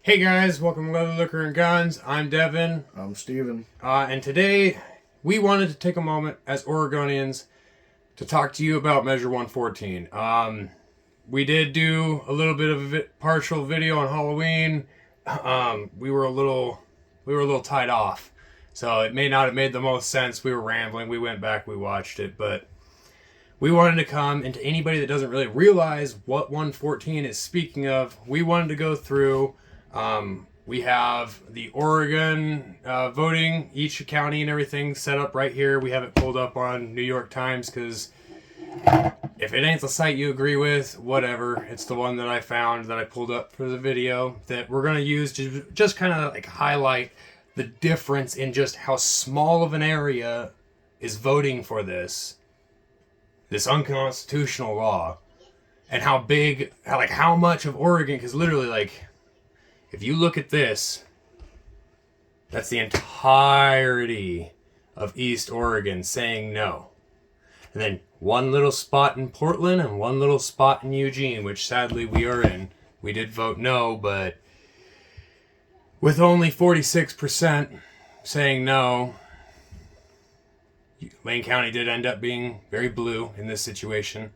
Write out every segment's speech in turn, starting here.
Hey guys, welcome to Leather, Liquor, and Guns. I'm Devin. I'm Steven. And today we wanted to take a moment as Oregonians to talk to you about Measure 114. We did do a little bit of a partial video on Halloween. We were a little tied off, so it may not have made the most sense. We were rambling. We went back, we watched it, but we wanted to come, and to anybody that doesn't really realize what 114 is speaking of, we wanted to go through. We have the Oregon voting, each county and everything set up right here. We have it pulled up on New York Times because if it ain't the site you agree with, whatever. It's the one that I found that I pulled up for the video that we're going to use to just kind of like highlight the difference in just how small of an area is voting for this unconstitutional law, and how big, how much of Oregon, because literally, if you look at this, that's the entirety of East Oregon saying no. And then one little spot in Portland and one little spot in Eugene, which sadly we are in. We did vote no, but with only 46% saying no, Lane County did end up being very blue in this situation.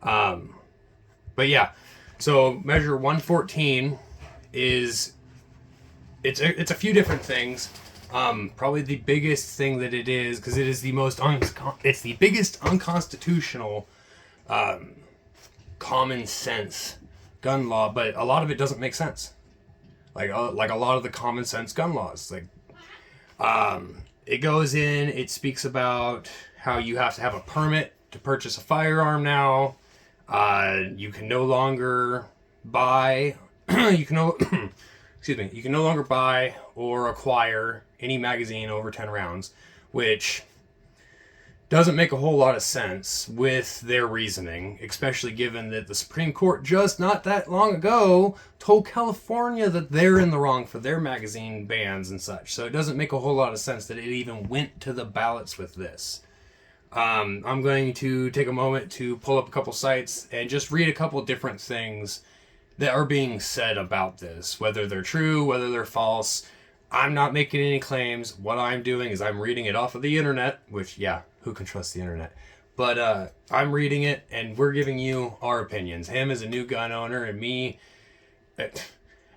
But yeah, so Measure 114 is it's a few different things. Probably the biggest thing that it is, because it is the it's the biggest unconstitutional common sense gun law, but a lot of it doesn't make sense. Like a lot of the common sense gun laws, it goes in, it speaks about how you have to have a permit to purchase a firearm now. You can no longer buy you can no longer buy or acquire any magazine over 10 rounds, which doesn't make a whole lot of sense with their reasoning, especially given that the Supreme Court just not that long ago told California that they're in the wrong for their magazine bans and such. So it doesn't make a whole lot of sense that it even went to the ballots with this. I'm going to take a moment to pull up a couple sites and just read a couple different things that are being said about this, whether they're true, whether they're false. I'm not making any claims. What I'm doing is I'm reading it off of the internet, which, yeah, who can trust the internet? But I'm reading it, and we're giving you our opinions. Him as a new gun owner, and me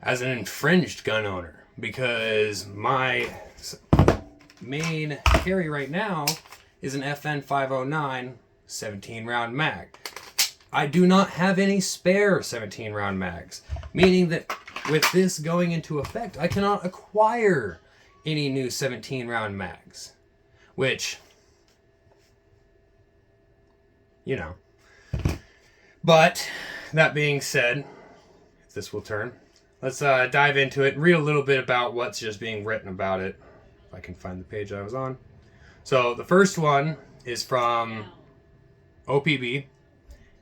as an infringed gun owner, because my main carry right now is an FN 509 17-round mag. I do not have any spare 17-round mags, meaning that with this going into effect, I cannot acquire any new 17-round mags, which, you know. But that being said, if this will turn, let's dive into it and read a little bit about what's just being written about it. If I can find the page I was on. So the first one is from OPB.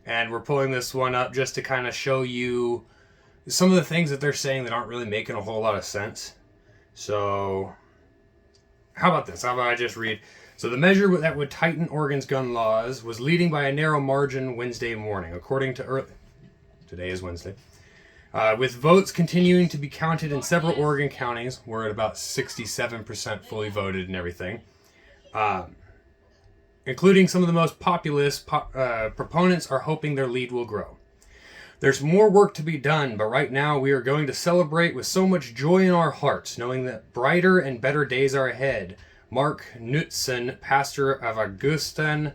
And we're pulling this one up just to kind of show you some of the things that they're saying that aren't really making a whole lot of sense. So, how about this? How about I just read? So, the measure that would tighten Oregon's gun laws was leading by a narrow margin Wednesday morning, according to today is Wednesday. With votes continuing to be counted in several Oregon counties, we're at about 67% fully voted and everything. Including some of the most populist proponents are hoping their lead will grow. There's more work to be done, but right now we are going to celebrate with so much joy in our hearts, knowing that brighter and better days are ahead. Mark Knutson, pastor of Augustana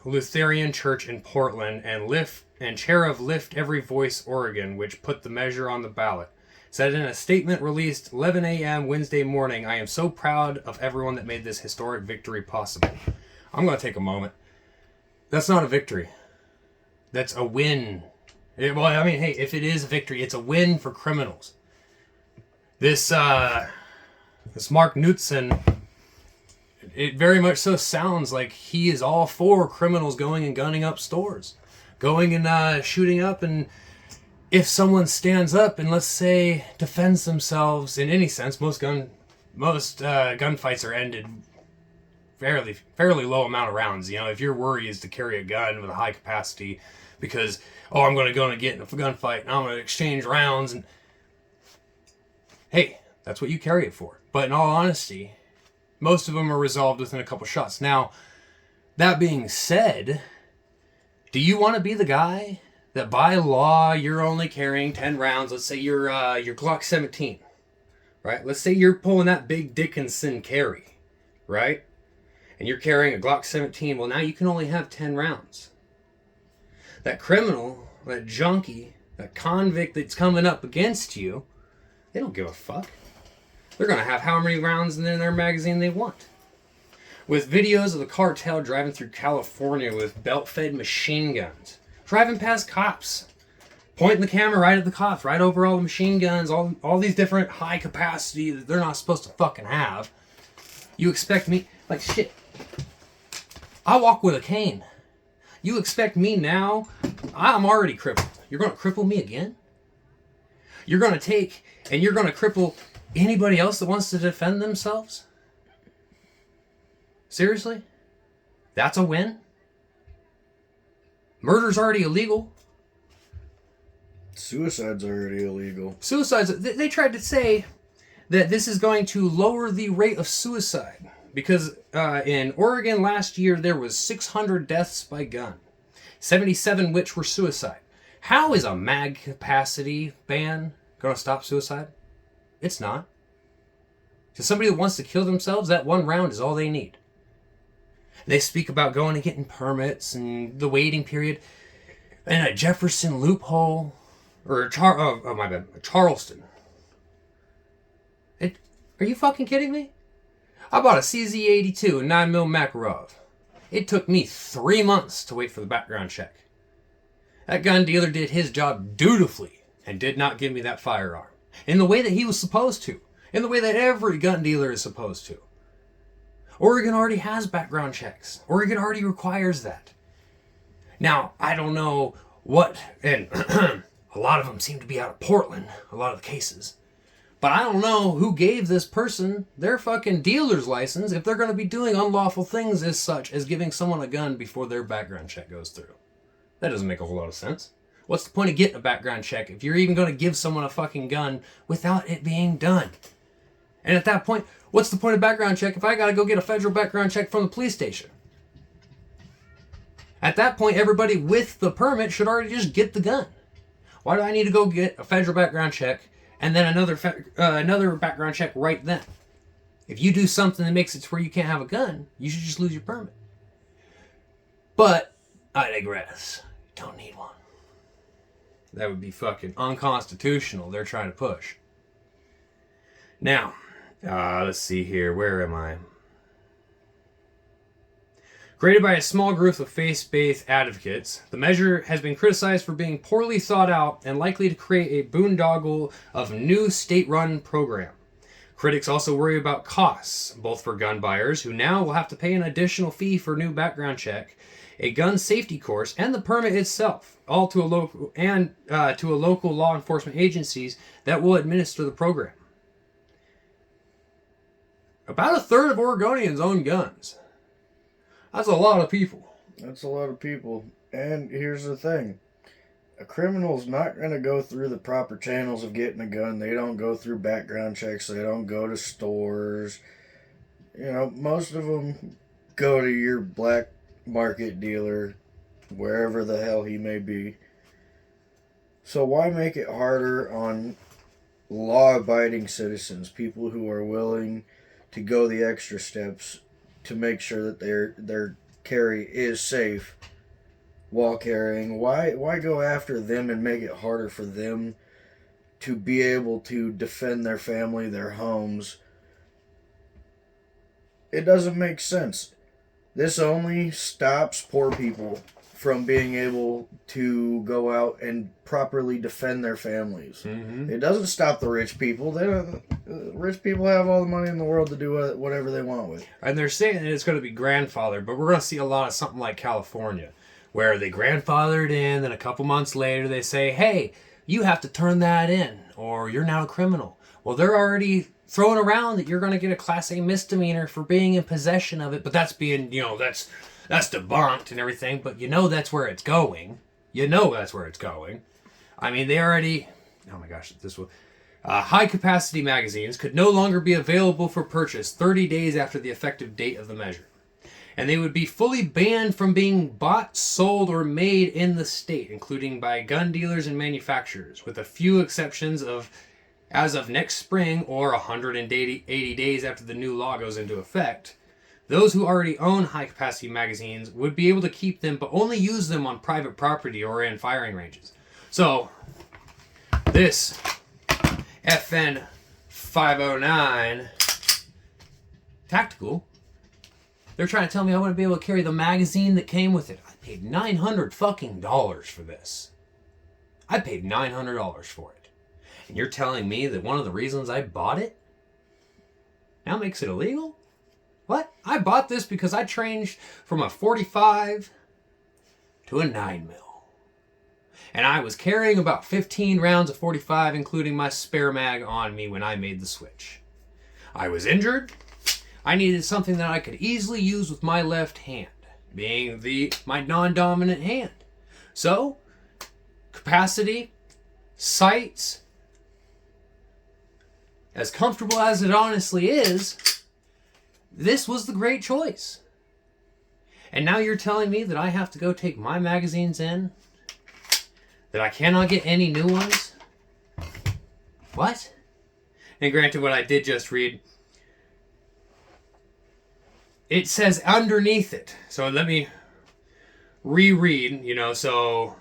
Lutheran Church in Portland and chair of Lift Every Voice Oregon, which put the measure on the ballot, said in a statement released 11 a.m. Wednesday morning, "I am so proud of everyone that made this historic victory possible." I'm going to take a moment. That's not a victory. That's a win. Hey, if it is a victory, it's a win for criminals. This Mark Knutson, it very much so sounds like he is all for criminals going and gunning up stores. Going and shooting up, and if someone stands up and, let's say, defends themselves in any sense, most gunfights are ended fairly low amount of rounds. You know, if your worry is to carry a gun with a high capacity because, oh, I'm going to go and get in a gunfight and I'm going to exchange rounds. And hey, that's what you carry it for. But in all honesty, most of them are resolved within a couple shots. Now, that being said, do you want to be the guy that by law you're only carrying 10 rounds? Let's say your Glock 17, right? Let's say you're pulling that big Dickinson carry, right? And you're carrying a Glock 17. Well, now you can only have 10 rounds. That criminal, that junkie, that convict that's coming up against you, they don't give a fuck. They're going to have how many rounds in their magazine they want. With videos of the cartel driving through California with belt-fed machine guns, driving past cops, pointing the camera right at the cops, right over all the machine guns, all these different high capacity that they're not supposed to fucking have. You expect me, like shit, I walk with a cane. You expect me now? I'm already crippled. You're going to cripple me again? You're going to take and you're going to cripple anybody else that wants to defend themselves? Seriously? That's a win? Murder's already illegal. Suicide's already illegal. They tried to say that this is going to lower the rate of suicide because in Oregon last year there was 600 deaths by gun, 77 which were suicide. How is a mag capacity ban going to stop suicide? It's not. To somebody that wants to kill themselves, that one round is all they need. They speak about going and getting permits and the waiting period and a Jefferson loophole or Charleston. Are you fucking kidding me? I bought a CZ82 and 9mm Makarov. It took me 3 months to wait for the background check. That gun dealer did his job dutifully and did not give me that firearm in the way that he was supposed to, in the way that every gun dealer is supposed to. Oregon already has background checks. Oregon already requires that. Now, I don't know what, and a lot of them seem to be out of Portland, a lot of the cases. But I don't know who gave this person their fucking dealer's license if they're going to be doing unlawful things as such as giving someone a gun before their background check goes through. That doesn't make a whole lot of sense. What's the point of getting a background check if you're even going to give someone a fucking gun without it being done? And at that point, what's the point of background check if I got to go get a federal background check from the police station? At that point, everybody with the permit should already just get the gun. Why do I need to go get a federal background check and then another background check right then? If you do something that makes it to where you can't have a gun, you should just lose your permit. But I digress. Don't need one. That would be fucking unconstitutional. They're trying to push. Now, let's see here. Where am I? Created by a small group of faith-based advocates, the measure has been criticized for being poorly thought out and likely to create a boondoggle of new state-run program. Critics also worry about costs, both for gun buyers, who now will have to pay an additional fee for new background check, a gun safety course, and the permit itself, all to a local law enforcement agencies that will administer the program. About a third of Oregonians own guns. That's a lot of people. That's a lot of people. And here's the thing. A criminal's not going to go through the proper channels of getting a gun. They don't go through background checks. They don't go to stores. You know, most of them go to your black market dealer, wherever the hell he may be. So why make it harder on law-abiding citizens, people who are willing to go the extra steps to make sure that their carry is safe while carrying? Why go after them and make it harder for them to be able to defend their family, their homes? It doesn't make sense. This only stops poor people from being able to go out and properly defend their families. Mm-hmm. It doesn't stop the rich people. Rich people have all the money in the world to do whatever they want with. And they're saying that it's going to be grandfathered, but we're going to see a lot of something like California, where they grandfathered in, then a couple months later they say, hey, you have to turn that in, or you're now a criminal. Well, they're already throwing around that you're going to get a Class A misdemeanor for being in possession of it, but that's being, that's debunked and everything, but that's where it's going. You know that's where it's going. I mean, they already... Oh my gosh, this will... high-capacity magazines could no longer be available for purchase 30 days after the effective date of the measure. And they would be fully banned from being bought, sold, or made in the state, including by gun dealers and manufacturers, with a few exceptions of as of next spring or 180 days after the new law goes into effect. Those who already own high-capacity magazines would be able to keep them, but only use them on private property or in firing ranges. So, this FN 509 Tactical, they're trying to tell me I wouldn't be able to carry the magazine that came with it. I paid $900 fucking dollars for this. I paid $900 for it. And you're telling me that one of the reasons I bought it now makes it illegal? What? I bought this because I changed from a 45 to a 9 mil. And I was carrying about 15 rounds of 45, including my spare mag, on me when I made the switch. I was injured. I needed something that I could easily use with my left hand, being my non-dominant hand. So, capacity, sights, as comfortable as it honestly is, this was the great choice. And now you're telling me that I have to go take my magazines in? That I cannot get any new ones? What? And granted, what I did just read, it says underneath it. So let me reread, so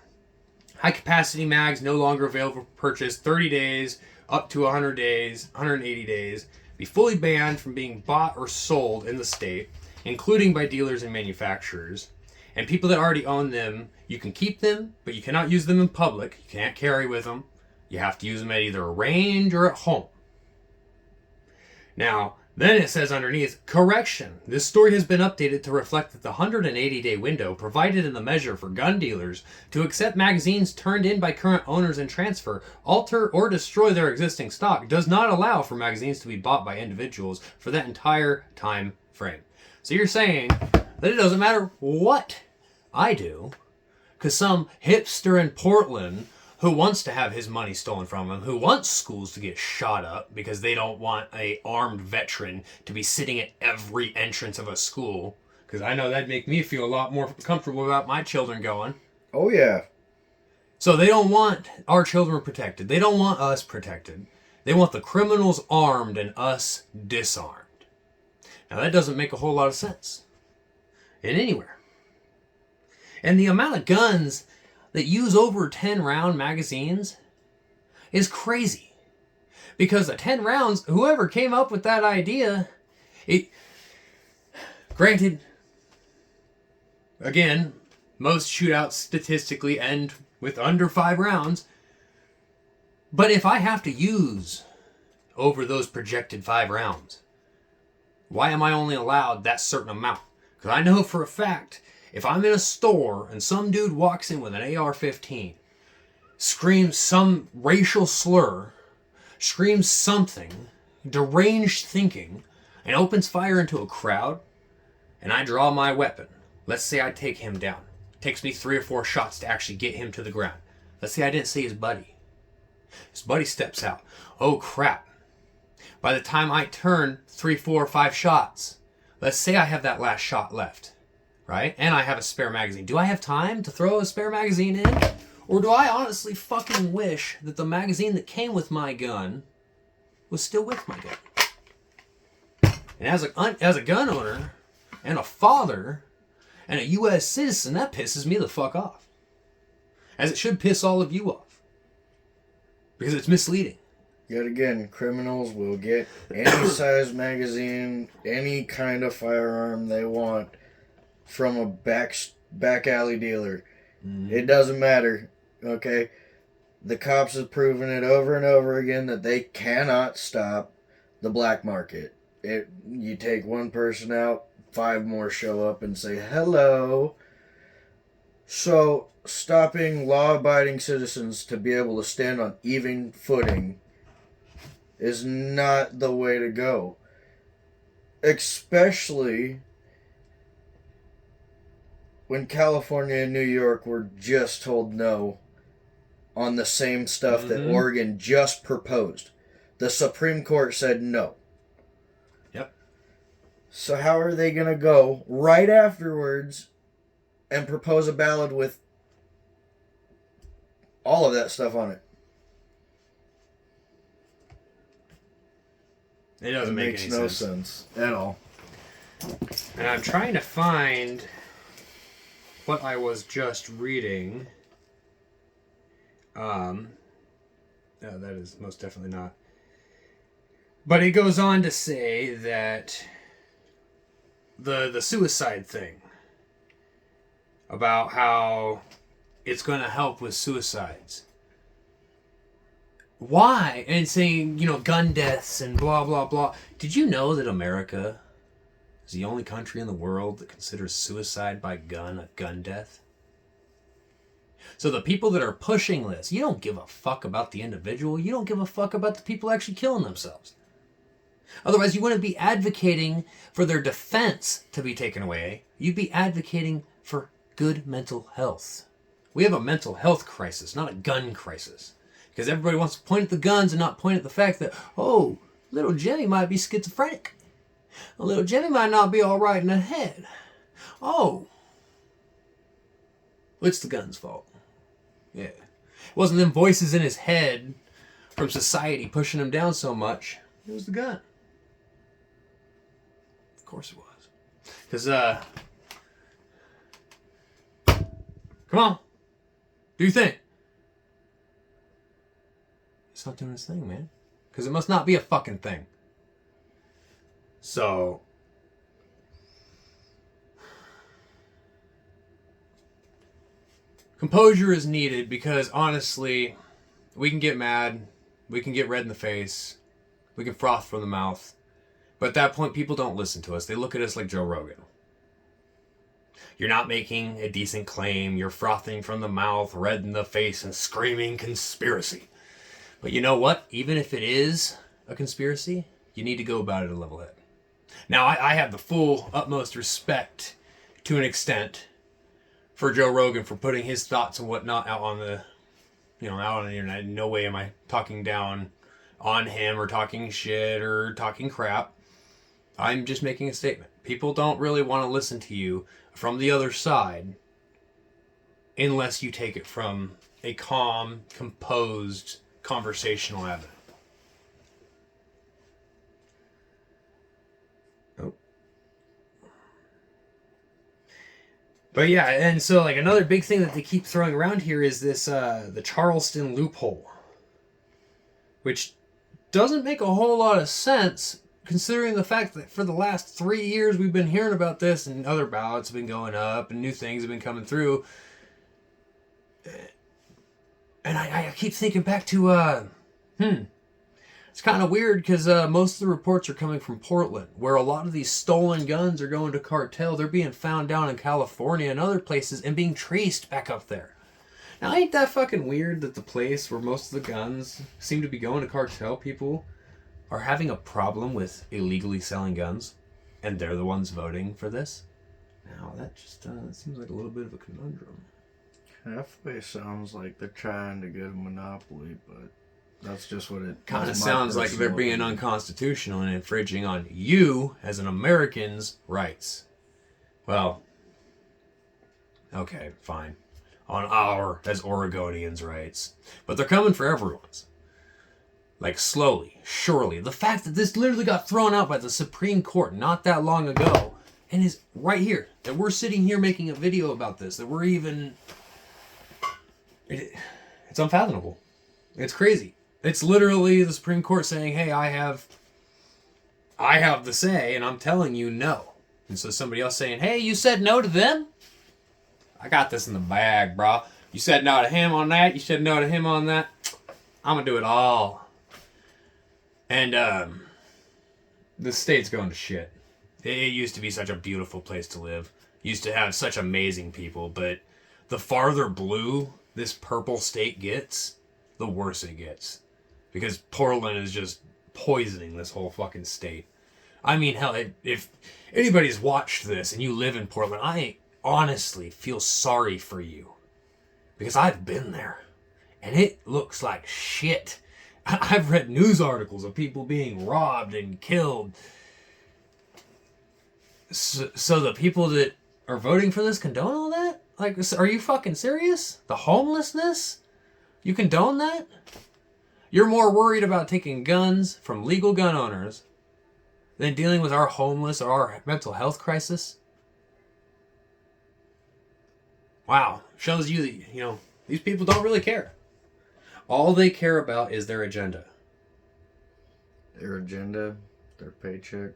high capacity mags no longer available for purchase 30 days up to 100 days, 180 days, be fully banned from being bought or sold in the state, including by dealers and manufacturers. And people that already own them, you can keep them, but you cannot use them in public. You can't carry with them. You have to use them at either a range or at home. Now, then it says underneath, correction. This story has been updated to reflect that the 180-day window provided in the measure for gun dealers to accept magazines turned in by current owners and transfer, alter, or destroy their existing stock does not allow for magazines to be bought by individuals for that entire time frame. So you're saying that it doesn't matter what I do, because some hipster in Portland who wants to have his money stolen from him, who wants schools to get shot up because they don't want a armed veteran to be sitting at every entrance of a school, because I know that'd make me feel a lot more comfortable about my children going. Oh, yeah. So they don't want our children protected. They don't want us protected. They want the criminals armed and us disarmed. Now, that doesn't make a whole lot of sense in anywhere. And the amount of guns that use over 10 round magazines is crazy. Because the 10 rounds, whoever came up with that idea, granted, again, most shootouts statistically end with under 5 rounds. But if I have to use over those projected 5 rounds, why am I only allowed that certain amount? Because I know for a fact, if I'm in a store and some dude walks in with an AR-15, screams some racial slur, screams something, deranged thinking, and opens fire into a crowd, and I draw my weapon, let's say I take him down. It takes me 3 or 4 shots to actually get him to the ground. Let's say I didn't see his buddy. His buddy steps out. Oh crap. By the time I turn 3, 4, 5 shots, let's say I have that last shot left. Right? And I have a spare magazine. Do I have time to throw a spare magazine in? Or do I honestly fucking wish that the magazine that came with my gun was still with my gun? And as a gun owner, and a father, and a U.S. citizen, that pisses me the fuck off. As it should piss all of you off. Because it's misleading. Yet again, criminals will get any size magazine, any kind of firearm they want, from a back alley dealer. It doesn't matter, okay? The cops have proven it over and over again that they cannot stop the black market. You take one person out, 5 more show up and say hello. So, stopping law-abiding citizens to be able to stand on even footing is not the way to go. Especially when California and New York were just told no on the same stuff that Oregon just proposed. The Supreme Court said no. Yep. So how are they going to go right afterwards and propose a ballot with all of that stuff on it? It doesn't make any sense. Makes no sense at all. And I'm trying to find what I was just reading. No, that is most definitely not. But it goes on to say that the suicide thing, about how it's going to help with suicides. Why? And saying, gun deaths and blah, blah, blah. Did you know that America is the only country in the world that considers suicide by gun a gun death? So the people that are pushing this, you don't give a fuck about the individual. You don't give a fuck about the people actually killing themselves. Otherwise, you wouldn't be advocating for their defense to be taken away. You'd be advocating for good mental health. We have a mental health crisis, not a gun crisis. Because everybody wants to point at the guns and not point at the fact that, oh, little Jimmy might be schizophrenic. Little Jimmy might not be all right in the head. Oh, it's the gun's fault. Yeah. It wasn't them voices in his head from society pushing him down so much. It was the gun. Of course it was. Because, come on. Do your thing. It's not doing its thing, man. Because it must not be a fucking thing. So, composure is needed because, honestly, we can get mad, we can get red in the face, we can froth from the mouth, but at that point, people don't listen to us. They look at us like Joe Rogan. You're not making a decent claim, you're frothing from the mouth, red in the face, and screaming conspiracy. But you know what? Even if it is a conspiracy, you need to go about it a level head. Now, I have the full, utmost respect, to an extent, for Joe Rogan for putting his thoughts and whatnot out on the, out on the internet. In no way am I talking down on him or talking shit or talking crap. I'm just making a statement. People don't really want to listen to you from the other side unless you take it from a calm, composed, conversational avenue. But yeah, and so like another big thing that they keep throwing around here is this the Charleston loophole, which doesn't make a whole lot of sense considering the fact that for the last 3 years we've been hearing about this and other ballots have been going up and new things have been coming through. And I keep thinking back to it's kind of weird because most of the reports are coming from Portland, where a lot of these stolen guns are going to cartel. They're being found down in California and other places and being traced back up there. Now, ain't that fucking weird that the place where most of the guns seem to be going to cartel people are having a problem with illegally selling guns, and they're the ones voting for this? Now, that just seems like a little bit of a conundrum. Halfway sounds like they're trying to get a monopoly, but that's just what it kind of sounds like they're being unconstitutional and infringing on you as an American's rights. Well, okay, fine. On our, as Oregonians' rights. But they're coming for everyone's. Like, slowly, surely. The fact that this literally got thrown out by the Supreme Court not that long ago, and is right here, that we're sitting here making a video about this, that we're even... It's unfathomable. It's crazy. It's literally the Supreme Court saying, hey, I have the say, and I'm telling you no. And so somebody else saying, hey, you said no to them? I got this in the bag, bro. You said no to him on that. You said no to him on that. I'm going to do it all. And the state's going to shit. It used to be such a beautiful place to live. Used to have such amazing people, but the farther blue this purple state gets, the worse it gets. Because Portland is just poisoning this whole fucking state. I mean, hell, if anybody's watched this and you live in Portland, honestly feel sorry for you. Because I've been there. And it looks like shit. I've read news articles of people being robbed and killed. So the people that are voting for this condone all that? Like, are you fucking serious? The homelessness? You condone that? You're more worried about taking guns from legal gun owners than dealing with our homeless or our mental health crisis? Wow. Shows you that, these people don't really care. All they care about is their agenda. Their agenda, their paycheck.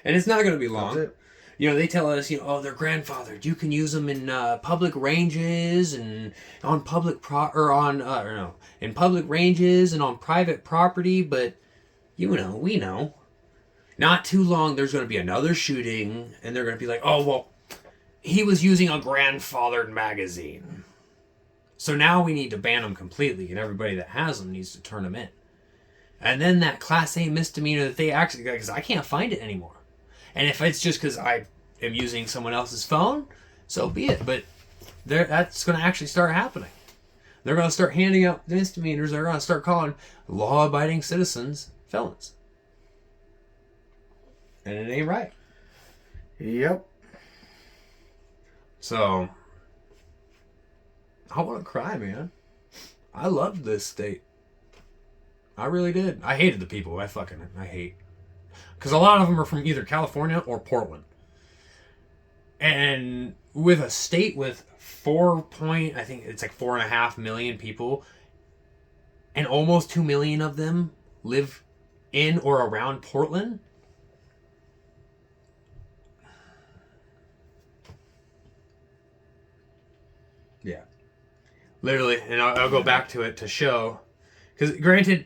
And it's not going to be long. That's it. They tell us, they're grandfathered. You can use them in public ranges and on in public ranges and on private property. But, we know. Not too long, there's going to be another shooting, and they're going to be like, oh, well, he was using a grandfathered magazine. So now we need to ban them completely, and everybody that has them needs to turn them in. And then that Class A misdemeanor that they actually, because I can't find it anymore. And if it's just because I am using someone else's phone, so be it. But that's going to actually start happening. They're going to start handing out misdemeanors. They're going to start calling law-abiding citizens felons. And it ain't right. Yep. So, I want to cry, man. I loved this state. I really did. I hated the people. I hate. Because a lot of them are from either California or Portland. And with a state with 4.5 million people, and almost 2 million of them live in or around Portland. Yeah. Literally, and I'll go back to it to show. Because granted,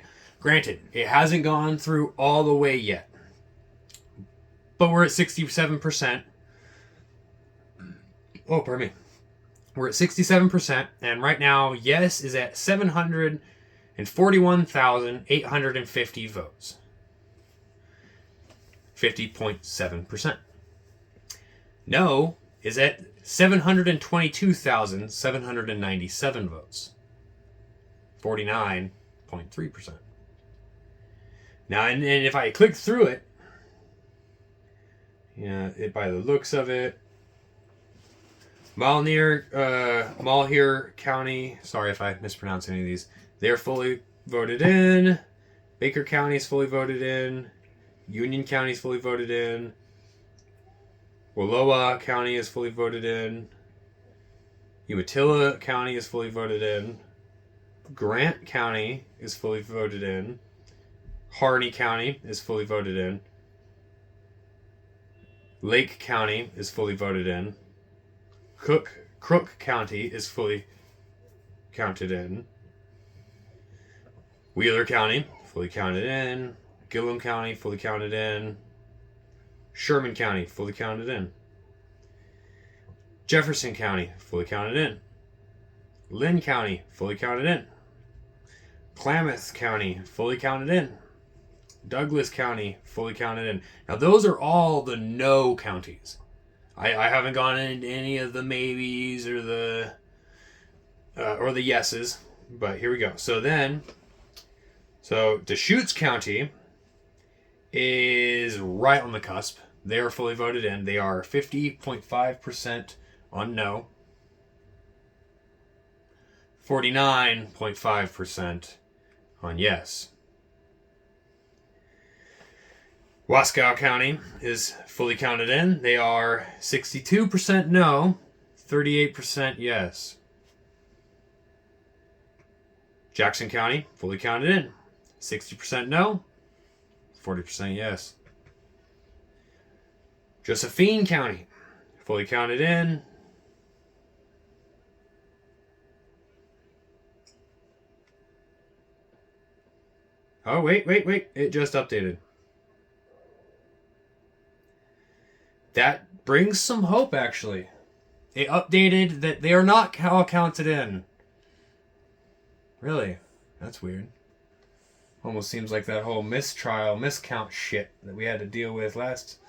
it hasn't gone through all the way yet. But we're at 67%. Oh, pardon me. We're at 67%, and right now, yes is at 741,850 votes. 50.7%. No is at 722,797 votes. 49.3%. Now, and if I click through it, by the looks of it, Malheur County, sorry if I mispronounce any of these, they're fully voted in. Baker County is fully voted in. Union County is fully voted in. Wallowa County is fully voted in. Umatilla County is fully voted in. Grant County is fully voted in. Harney County is fully voted in. Lake County is fully voted in. Crook County is fully counted in. Wheeler County, fully counted in. Gillum County, fully counted in. Sherman County, fully counted in. Jefferson County, fully counted in. Lynn County, fully counted in. Klamath County, fully counted in. Douglas County, fully counted in. Now, those are all the no counties. I haven't gone into any of the maybes or the yeses, but here we go. So Deschutes County is right on the cusp. They are fully voted in. They are 50.5% on no. 49.5% on yes. Wasco County is fully counted in. They are 62% no, 38% yes. Jackson County, fully counted in. 60% no, 40% yes. Josephine County, fully counted in. Oh, wait. It just updated. That brings some hope, actually. It updated that they are not all counted in. Really? That's weird. Almost seems like that whole miscount shit that we had to deal with last.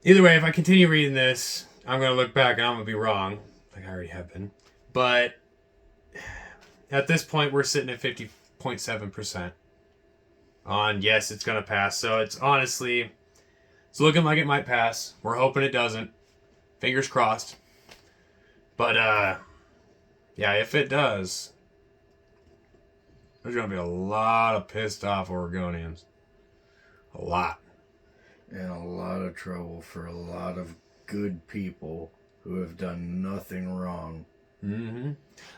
Either way, if I continue reading this, I'm going to look back and I'm going to be wrong, like I already have been. But at this point, we're sitting at 50.7% on yes, it's going to pass. So it's honestly, it's looking like it might pass. We're hoping it doesn't. Fingers crossed. But, yeah, if it does, there's going to be a lot of pissed off Oregonians. A lot. And a lot of trouble for a lot of good people who have done nothing wrong. Mm-hmm.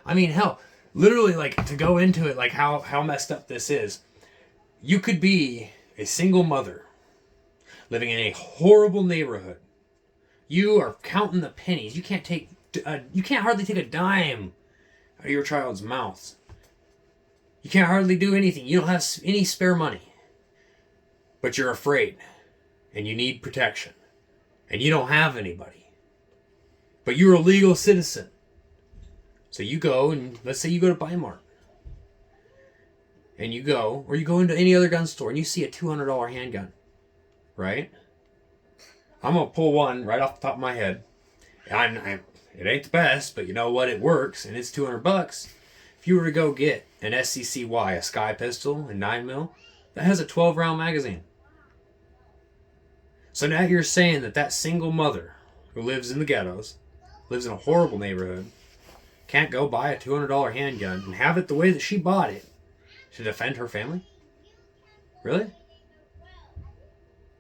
I mean, hell, literally, like, to go into it, like, how messed up this is. You could be a single mother living in a horrible neighborhood. You are counting the pennies. You can't hardly take a dime out of your child's mouth. You can't hardly do anything. You don't have any spare money. But you're afraid. And you need protection. And you don't have anybody. But you're a legal citizen. So you go and let's say you go to Weimar. And you go, or you go into any other gun store and you see a $200 handgun. Right? I'm going to pull one right off the top of my head. It ain't the best, but you know what? It works and it's $200. If you were to go get an SCCY, a Sky pistol, a 9mm, that has a 12-round magazine. So now you're saying that single mother who lives in the ghettos, lives in a horrible neighborhood, can't go buy a $200 handgun and have it the way that she bought it to defend her family? Really?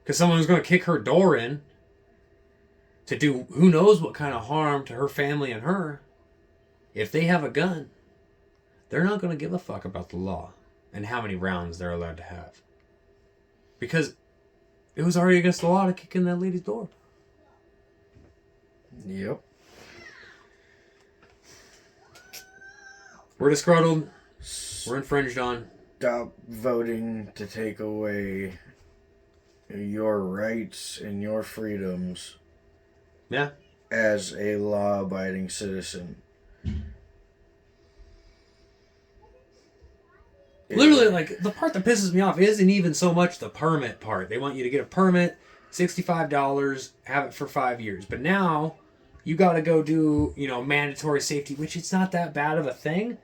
Because someone who's going to kick her door in to do who knows what kind of harm to her family and her, if they have a gun, they're not going to give a fuck about the law and how many rounds they're allowed to have. Because it was already against the law to kick in that lady's door. Yep. We're disgruntled. We're infringed on. Stop voting to take away your rights and your freedoms. Yeah. As a law-abiding citizen. Literally, like, the part that pisses me off isn't even so much the permit part. They want you to get a permit, $65, have it for 5 years. But now, you got to go do, mandatory safety, which it's not that bad of a thing.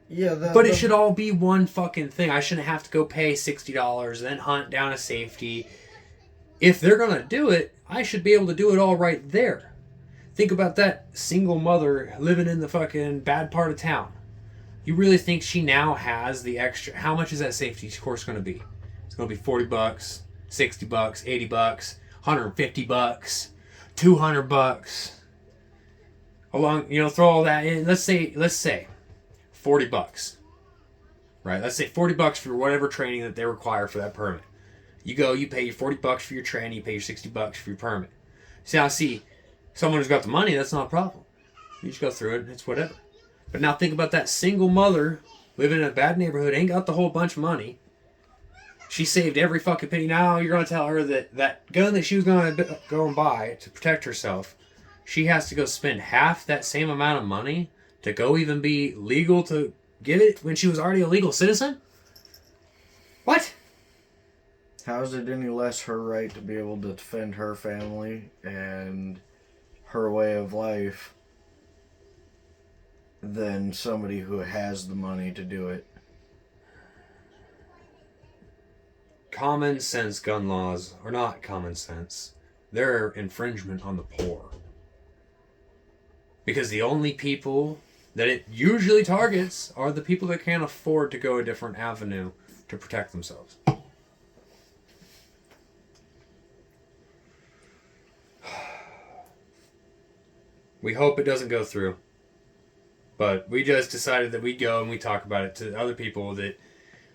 Yeah, but it should all be one fucking thing. I shouldn't have to go pay $60, then hunt down a safety. If they're going to do it, I should be able to do it all right there. Think about that single mother living in the fucking bad part of town. You really think she now has the extra? How much is that safety course going to be? It's going to be $40, $60, $80, $150, $200. Throw all that in. Let's say $40. Right? Let's say $40 for whatever training that they require for that permit. You go, you pay your $40 for your training, you pay your $60 for your permit. See, someone who's got the money, that's not a problem. You just go through it and it's whatever. But now think about that single mother living in a bad neighborhood, ain't got the whole bunch of money. She saved every fucking penny. Now you're going to tell her that gun that she was going to go and buy to protect herself, she has to go spend half that same amount of money to go even be legal to get it when she was already a legal citizen? What? How is it any less her right to be able to defend her family and her way of life than somebody who has the money to do it? Common sense gun laws are not common sense. They're infringement on the poor. Because the only people that it usually targets are the people that can't afford to go a different avenue to protect themselves. We hope it doesn't go through. But we just decided that we'd go and we talk about it to other people that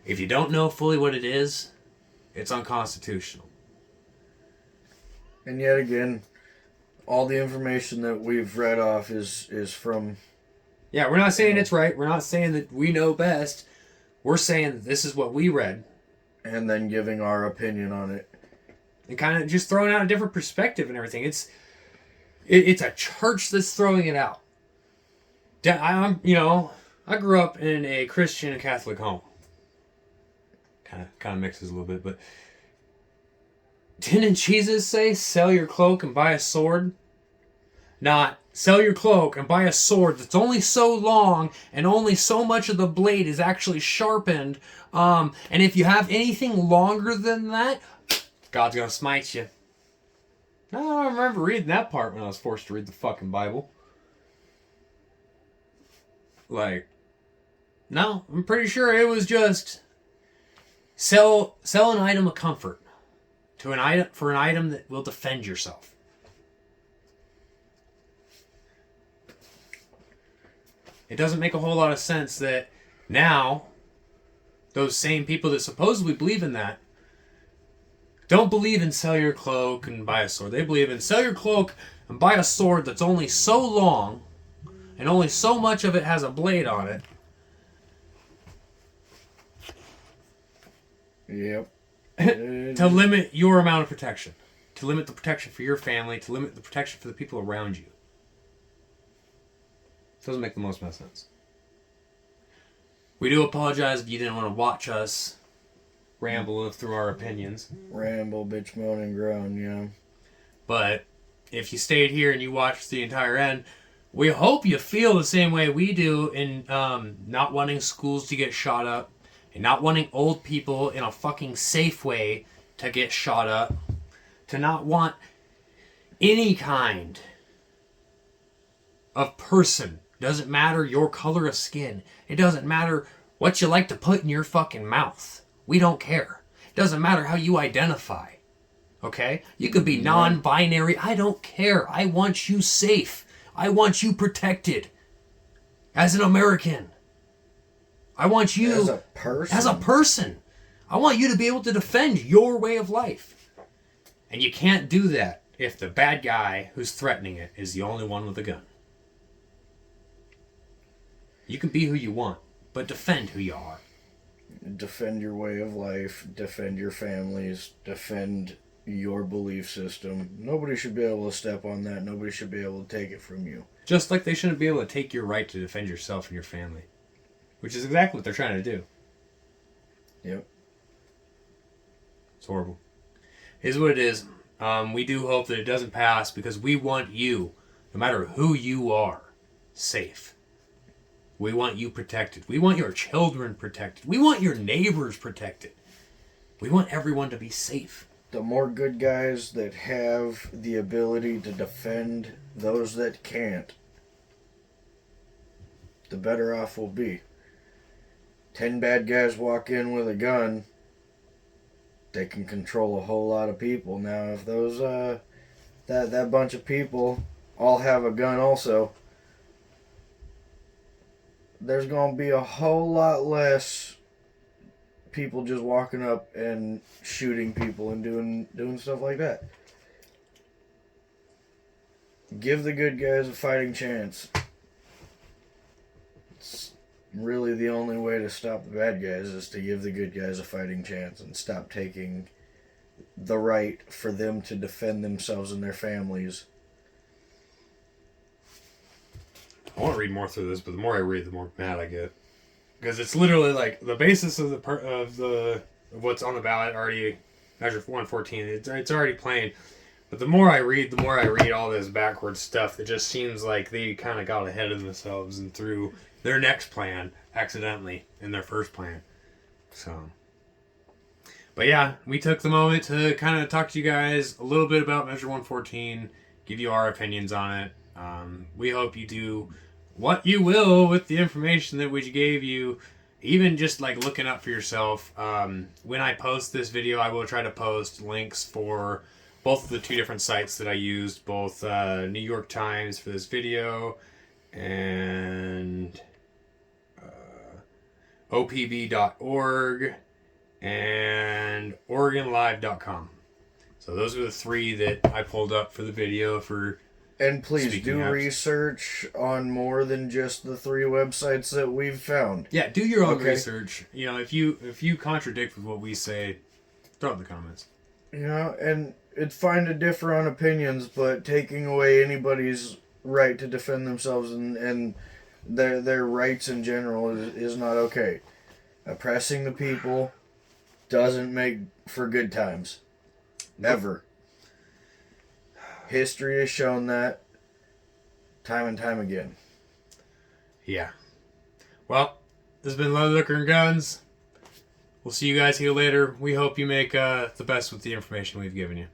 if you don't know fully what it is, it's unconstitutional. And yet again, all the information that we've read off is from... Yeah, we're not saying it's right. We're not saying that we know best. We're saying that this is what we read. And then giving our opinion on it. And kind of just throwing out a different perspective and everything. It's a church that's throwing it out. I grew up in a Christian and Catholic home. Kind of mixes a little bit, but Didn't Jesus say, sell your cloak and buy a sword? Not, sell your cloak and buy a sword that's only so long and only so much of the blade is actually sharpened. And if you have anything longer than that, God's gonna smite you. I don't remember reading that part when I was forced to read the fucking Bible. Like, no, I'm pretty sure it was just sell an item of comfort to an item for an item that will defend yourself. It doesn't make a whole lot of sense that now those same people that supposedly believe in that don't believe in sell your cloak and buy a sword. They believe in sell your cloak and buy a sword that's only so long and only so much of it has a blade on it. Yep. To limit your amount of protection. To limit the protection for your family. To limit the protection for the people around you. Doesn't make the most amount of sense. We do apologize if you didn't want to watch us ramble through our opinions. Ramble, bitch, moan, and groan, yeah. But if you stayed here and you watched the entire end, we hope you feel the same way we do in not wanting schools to get shot up and not wanting old people in a fucking safe way to get shot up. To not want any kind of person. Doesn't matter your color of skin. It doesn't matter what you like to put in your fucking mouth. We don't care. It doesn't matter how you identify. Okay? You could be non-binary. I don't care. I want you safe. I want you protected. As an American. I want you... As a person. As a person. I want you to be able to defend your way of life. And you can't do that if the bad guy who's threatening it is the only one with a gun. You can be who you want, but defend who you are. Defend your way of life, defend your families, defend your belief system. Nobody should be able to step on that. Nobody should be able to take it from you. Just like they shouldn't be able to take your right to defend yourself and your family. Which is exactly what they're trying to do. Yep. It's horrible. It is what it is. We do hope that it doesn't pass because we want you, no matter who you are, safe. We want you protected. We want your children protected. We want your neighbors protected. We want everyone to be safe. The more good guys that have the ability to defend those that can't, the better off we'll be. 10 bad guys walk in with a gun, they can control a whole lot of people. Now, if those that bunch of people all have a gun also, there's going to be a whole lot less people just walking up and shooting people and doing stuff like that. Give the good guys a fighting chance. It's really the only way to stop the bad guys is to give the good guys a fighting chance and stop taking the right for them to defend themselves and their families. I want to read more through this, but the more I read, the more mad I get. Because it's literally like the basis of of what's on the ballot already, Measure 114. It's already plain. But the more I read all this backwards stuff. It just seems like they kind of got ahead of themselves and threw their next plan accidentally in their first plan. So, but yeah, we took the moment to kind of talk to you guys a little bit about Measure 114, give you our opinions on it. We hope you do what you will with the information that we gave you, even just like looking up for yourself. When I post this video, I will try to post links for both of the two different sites that I used, both New York Times for this video and opb.org and OregonLive.com. So those are the three that I pulled up for the video for. And please do research on more than just the 3 websites that we've found. Yeah, do your own research. You know, if you contradict with what we say, throw it in the comments. You know, and it's fine to differ on opinions, but taking away anybody's right to defend themselves and their rights in general is not okay. Oppressing the people doesn't make for good times. Never. History has shown that time and time again. Yeah. Well, this has been Leather, Liquor, and Guns. We'll see you guys here later. We hope you make the best with the information we've given you.